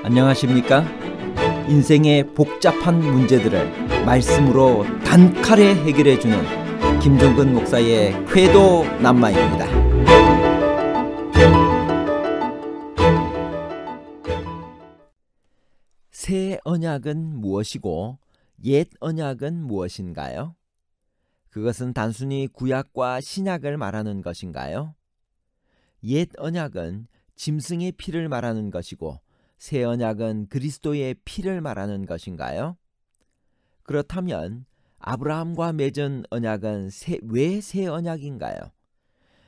안녕하십니까? 인생의 복잡한 문제들을 말씀으로 단칼에 해결해주는 김종근 목사의 궤도 남마입니다. 새 언약은 무엇이고 옛 언약은 무엇인가요? 그것은 단순히 구약과 신약을 말하는 것인가요? 옛 언약은 짐승의 피를 말하는 것이고 새 언약은 그리스도의 피를 말하는 것인가요? 그렇다면 아브라함과 맺은 언약은 왜 새 언약인가요?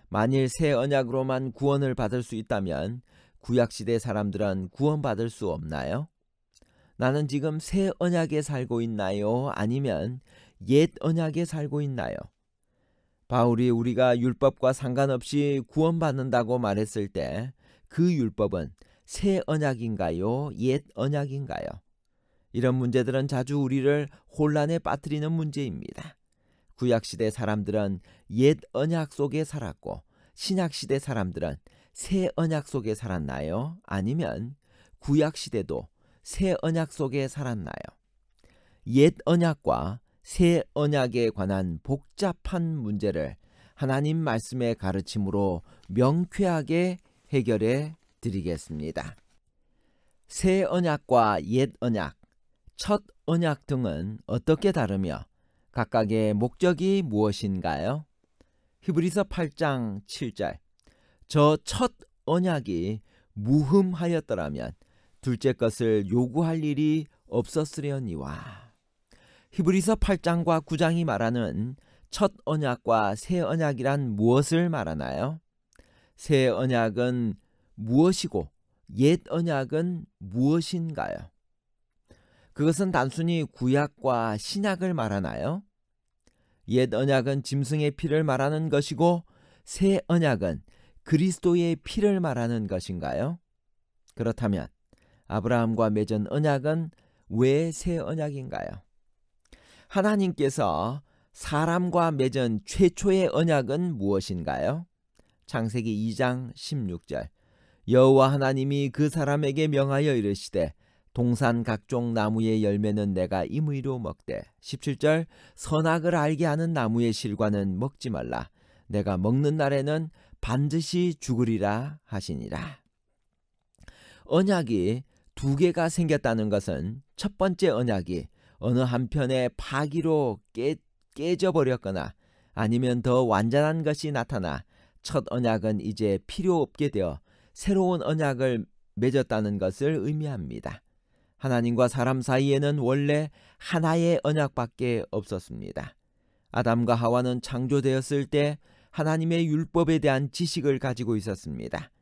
만일 새 언약으로만 구원을 받을 수 있다면 구약시대 사람들은 구원받을 수 없나요? 나는 지금 새 언약에 살고 있나요? 아니면 옛 언약에 살고 있나요? 바울이 우리가 율법과 상관없이 구원받는다고 말했을 때 그 율법은 새 언약인가요? 옛 언약인가요? 이런 문제들은 자주 우리를 혼란에 빠뜨리는 문제입니다. 구약시대 사람들은 옛 언약 속에 살았고 신약시대 사람들은 새 언약 속에 살았나요? 아니면 구약시대도 새 언약 속에 살았나요? 옛 언약과 새 언약에 관한 복잡한 문제를 하나님 말씀의 가르침으로 명쾌하게 해결해 드리겠습니다. 새 언약과 옛 언약, 첫 언약 등은 어떻게 다르며 각각의 목적이 무엇인가요? 히브리서 8장 7절, 저 첫 언약이 무흠하였더라면 둘째 것을 요구할 일이 없었으려니와. 히브리서 8장과 9장이 말하는 첫 언약과 새 언약이란 무엇을 말하나요? 새 언약은 무엇이고 옛 언약은 무엇인가요? 그것은 단순히 구약과 신약을 말하나요? 옛 언약은 짐승의 피를 말하는 것이고 새 언약은 그리스도의 피를 말하는 것인가요? 그렇다면 아브라함과 맺은 언약은 왜 새 언약인가요? 하나님께서 사람과 맺은 최초의 언약은 무엇인가요? 창세기 2장 16절, 여호와 하나님이 그 사람에게 명하여 이르시되 동산 각종 나무의 열매는 내가 임의로 먹되 17절, 선악을 알게 하는 나무의 실과는 먹지 말라. 내가 먹는 날에는 반드시 죽으리라 하시니라. 언약이 두 개가 생겼다는 것은 첫 번째 언약이 어느 한편의 파기로 깨져버렸거나 아니면 더 완전한 것이 나타나 첫 언약은 이제 필요 없게 되어 새로운 언약을 맺었다는 것을 의미합니다. 하나님과 사람 사이에는 원래 하나의 언약밖에 없었습니다. 아담과 하와는 창조되었을 때 하나님의 율법에 대한 지식을 가지고 있었습니다.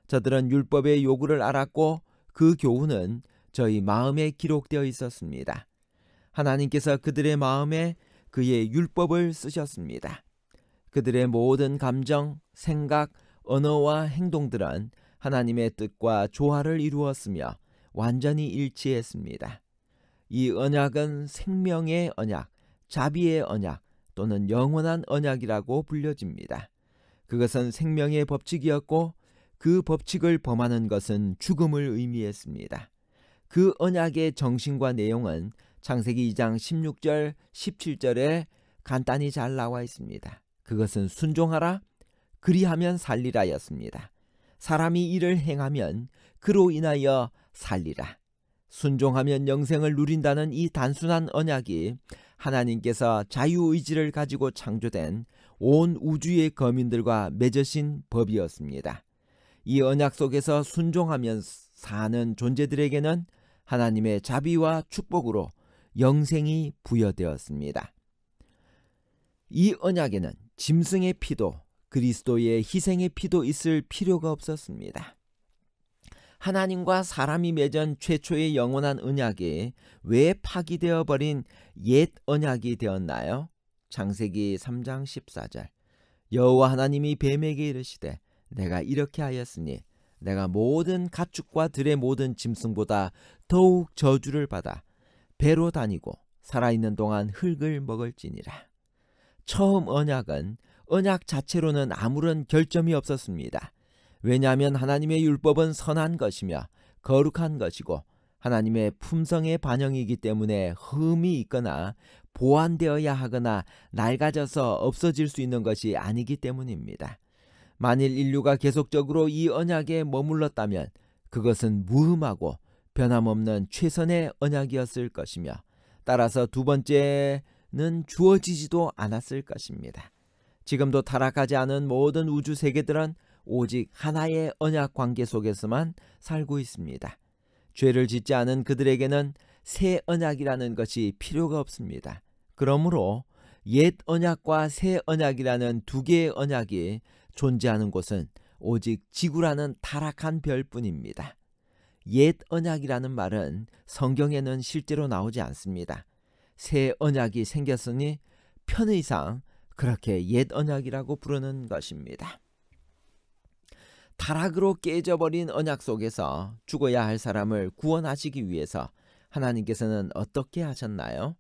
저들은 율법의 요구를 알았고 그 교훈은 저희 마음에 기록되어 있었습니다. 하나님께서 그들의 마음에 그의 율법을 쓰셨습니다. 그들의 모든 감정, 생각, 언어와 행동들은 하나님의 뜻과 조화를 이루었으며 완전히 일치했습니다. 이 언약은 생명의 언약, 자비의 언약 또는 영원한 언약이라고 불려집니다. 그것은 생명의 법칙이었고 그 법칙을 범하는 것은 죽음을 의미했습니다. 그 언약의 정신과 내용은 창세기 2장 16절, 17절에 간단히 잘 나와 있습니다. 그것은 순종하라, 그리하면 살리라였습니다. 사람이 이를 행하면 그로 인하여 살리라. 순종하면 영생을 누린다는 이 단순한 언약이 하나님께서 자유의지를 가지고 창조된 온 우주의 거민들과 맺으신 법이었습니다. 이 언약 속에서 순종하며 사는 존재들에게는 하나님의 자비와 축복으로 영생이 부여되었습니다. 이 언약에는 짐승의 피도 그리스도의 희생의 피도 있을 필요가 없었습니다. 하나님과 사람이 맺은 최초의 영원한 언약이 왜 파기되어 버린 옛 언약이 되었나요? 창세기 3장 14절, 여호와 하나님이 뱀에게 이르시되 내가 이렇게 하였으니 내가 모든 가축과 들의 모든 짐승보다 더욱 저주를 받아 배로 다니고 살아있는 동안 흙을 먹을지니라. 처음 언약은 언약 자체로는 아무런 결점이 없었습니다. 왜냐하면 하나님의 율법은 선한 것이며 거룩한 것이고 하나님의 품성의 반영이기 때문에 흠이 있거나 보완되어야 하거나 낡아져서 없어질 수 있는 것이 아니기 때문입니다. 만일 인류가 계속적으로 이 언약에 머물렀다면 그것은 무흠하고 변함없는 최선의 언약이었을 것이며 따라서 두 번째는 주어지지도 않았을 것입니다. 지금도 타락하지 않은 모든 우주 세계들은 오직 하나의 언약 관계 속에서만 살고 있습니다. 죄를 짓지 않은 그들에게는 새 언약이라는 것이 필요가 없습니다. 그러므로 옛 언약과 새 언약이라는 두 개의 언약이 존재하는 곳은 오직 지구라는 타락한 별뿐입니다. 옛 언약이라는 말은 성경에는 실제로 나오지 않습니다. 새 언약이 생겼으니 편의상 그렇게 옛 언약이라고 부르는 것입니다. 타락으로 깨져버린 언약 속에서 죽어야 할 사람을 구원하시기 위해서 하나님께서는 어떻게 하셨나요?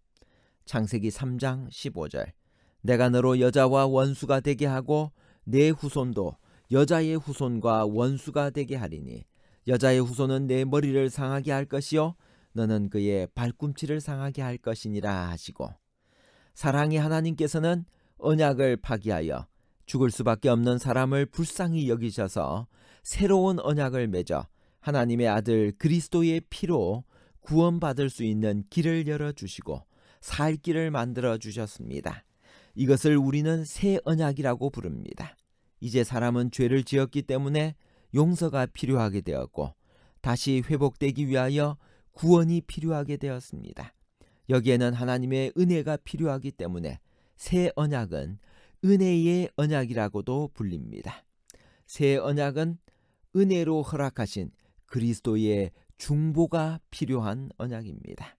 창세기 3장 15절 내가 너로 여자와 원수가 되게 하고 내 후손도 여자의 후손과 원수가 되게 하리니 여자의 후손은 내 머리를 상하게 할 것이요 너는 그의 발꿈치를 상하게 할 것이니라 하시고 사랑의 하나님께서는 언약을 파기하여 죽을 수밖에 없는 사람을 불쌍히 여기셔서 새로운 언약을 맺어 하나님의 아들 그리스도의 피로 구원받을 수 있는 길을 열어주시고 살 길을 만들어 주셨습니다. 이것을 우리는 새 언약이라고 부릅니다. 이제 사람은 죄를 지었기 때문에 용서가 필요하게 되었고 다시 회복되기 위하여 구원이 필요하게 되었습니다. 여기에는 하나님의 은혜가 필요하기 때문에 새 언약은 은혜의 언약이라고도 불립니다. 새 언약은 은혜로 허락하신 그리스도의 중보가 필요한 언약입니다.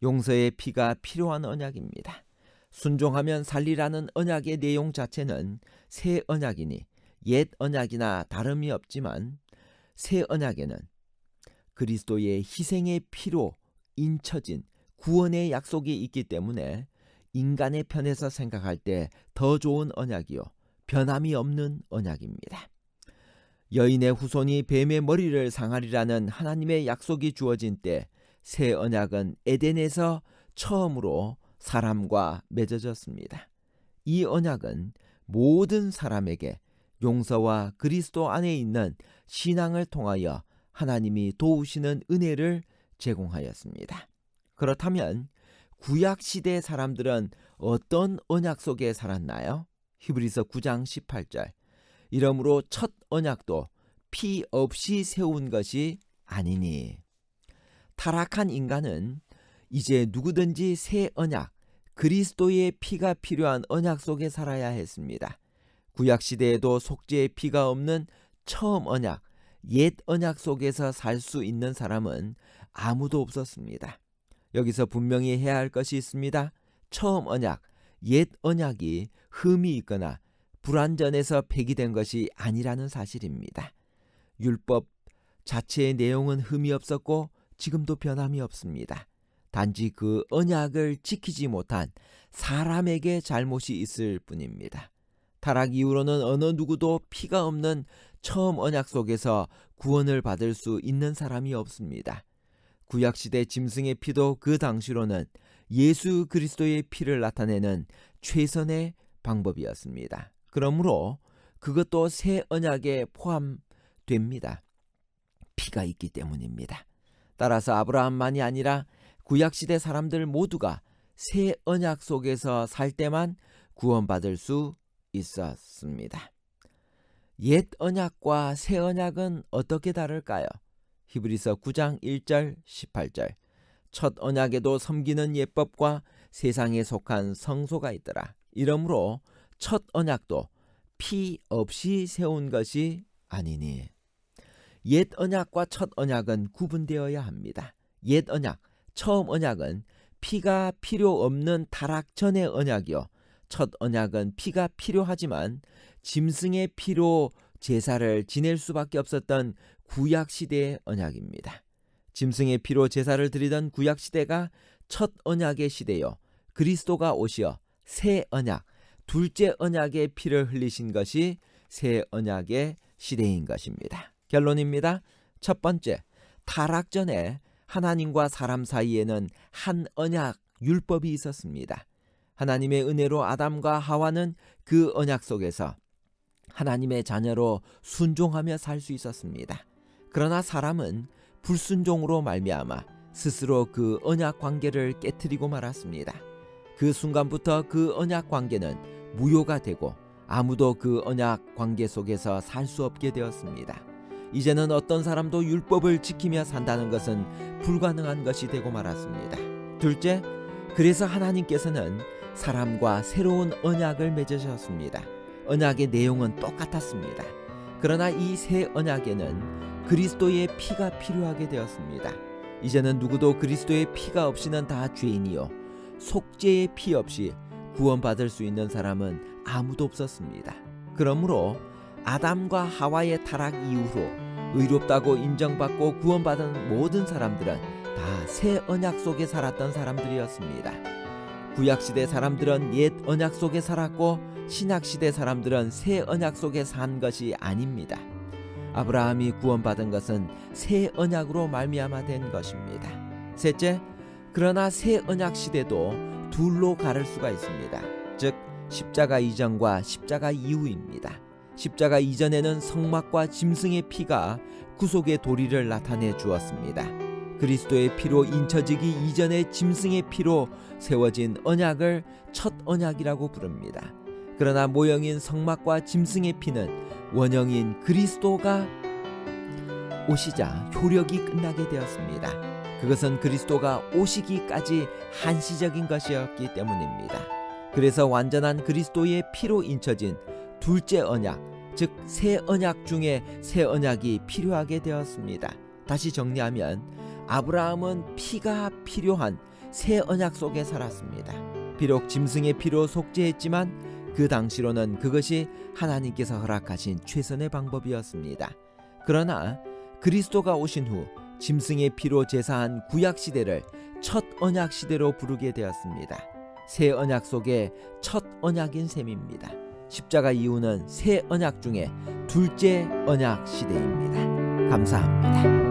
용서의 피가 필요한 언약입니다. 순종하면 살리라는 언약의 내용 자체는 새 언약이니 옛 언약이나 다름이 없지만 새 언약에는 그리스도의 희생의 피로 인쳐진 구원의 약속이 있기 때문에 인간의 편에서 생각할 때 더 좋은 언약이요 변함이 없는 언약입니다. 여인의 후손이 뱀의 머리를 상하리라는 하나님의 약속이 주어진 때 새 언약은 에덴에서 처음으로 사람과 맺어졌습니다. 이 언약은 모든 사람에게 용서와 그리스도 안에 있는 신앙을 통하여 하나님이 도우시는 은혜를 제공하였습니다. 그렇다면 구약시대 사람들은 어떤 언약 속에 살았나요? 히브리서 9장 18절 이러므로 첫 언약도 피 없이 세운 것이 아니니 타락한 인간은 이제 누구든지 새 언약 그리스도의 피가 필요한 언약 속에 살아야 했습니다. 구약시대에도 속죄의 피가 없는 처음 언약 옛 언약 속에서 살 수 있는 사람은 아무도 없었습니다. 여기서 분명히 해야 할 것이 있습니다. 처음 언약, 옛 언약이 흠이 있거나 불완전해서 폐기된 것이 아니라는 사실입니다. 율법 자체의 내용은 흠이 없었고 지금도 변함이 없습니다. 단지 그 언약을 지키지 못한 사람에게 잘못이 있을 뿐입니다. 타락 이후로는 어느 누구도 피가 없는 처음 언약 속에서 구원을 받을 수 있는 사람이 없습니다. 구약시대 짐승의 피도 그 당시로는 예수 그리스도의 피를 나타내는 최선의 방법이었습니다. 그러므로 그것도 새 언약에 포함됩니다. 피가 있기 때문입니다. 따라서 아브라함만이 아니라 구약시대 사람들 모두가 새 언약 속에서 살 때만 구원받을 수 있었습니다. 옛 언약과 새 언약은 어떻게 다를까요? 히브리서 9장 1절 18절 첫 언약에도 섬기는 예법과 세상에 속한 성소가 있더라. 이러므로 첫 언약도 피 없이 세운 것이 아니니 옛 언약과 첫 언약은 구분되어야 합니다. 옛 언약, 처음 언약은 피가 필요 없는 타락 전의 언약이요 첫 언약은 피가 필요하지만 짐승의 피로 제사를 지낼 수밖에 없었던 구약시대의 언약입니다. 짐승의 피로 제사를 드리던 구약시대가 첫 언약의 시대요 그리스도가 오시어 새 언약, 둘째 언약의 피를 흘리신 것이 새 언약의 시대인 것입니다. 결론입니다. 첫 번째, 타락 전에 하나님과 사람 사이에는 한 언약, 율법이 있었습니다. 하나님의 은혜로 아담과 하와는 그 언약 속에서 하나님의 자녀로 순종하며 살 수 있었습니다. 그러나 사람은 불순종으로 말미암아 스스로 그 언약 관계를 깨트리고 말았습니다. 그 순간부터 그 언약 관계는 무효가 되고 아무도 그 언약 관계 속에서 살 수 없게 되었습니다. 이제는 어떤 사람도 율법을 지키며 산다는 것은 불가능한 것이 되고 말았습니다. 둘째, 그래서 하나님께서는 사람과 새로운 언약을 맺으셨습니다. 언약의 내용은 똑같았습니다. 그러나 이 새 언약에는 그리스도의 피가 필요하게 되었습니다. 이제는 누구도 그리스도의 피가 없이는 다 죄인이요 속죄의 피 없이 구원받을 수 있는 사람은 아무도 없었습니다. 그러므로 아담과 하와의 타락 이후로 의롭다고 인정받고 구원받은 모든 사람들은 다 새 언약 속에 살았던 사람들이었습니다. 구약시대 사람들은 옛 언약 속에 살았고 신약시대 사람들은 새 언약 속에 산 것이 아닙니다. 아브라함이 구원받은 것은 새 언약으로 말미암아 된 것입니다. 셋째, 그러나 새 언약 시대도 둘로 가를 수가 있습니다. 즉 십자가 이전과 십자가 이후입니다. 십자가 이전에는 성막과 짐승의 피가 구속의 도리를 나타내 주었습니다. 그리스도의 피로 인쳐지기 이전의 짐승의 피로 세워진 언약을 첫 언약이라고 부릅니다. 그러나 모형인 성막과 짐승의 피는 원형인 그리스도가 오시자 효력이 끝나게 되었습니다. 그것은 그리스도가 오시기까지 한시적인 것이었기 때문입니다. 그래서 완전한 그리스도의 피로 인쳐진 둘째 언약, 즉 새 언약 중에 새 언약이 필요하게 되었습니다. 다시 정리하면 아브라함은 피가 필요한 새 언약 속에 살았습니다. 비록 짐승의 피로 속죄했지만 그 당시로는 그것이 하나님께서 허락하신 최선의 방법이었습니다. 그러나 그리스도가 오신 후 짐승의 피로 제사한 구약시대를 첫 언약시대로 부르게 되었습니다. 새 언약 속의 첫 언약인 셈입니다. 십자가 이후는 새 언약 중에 둘째 언약 시대입니다. 감사합니다.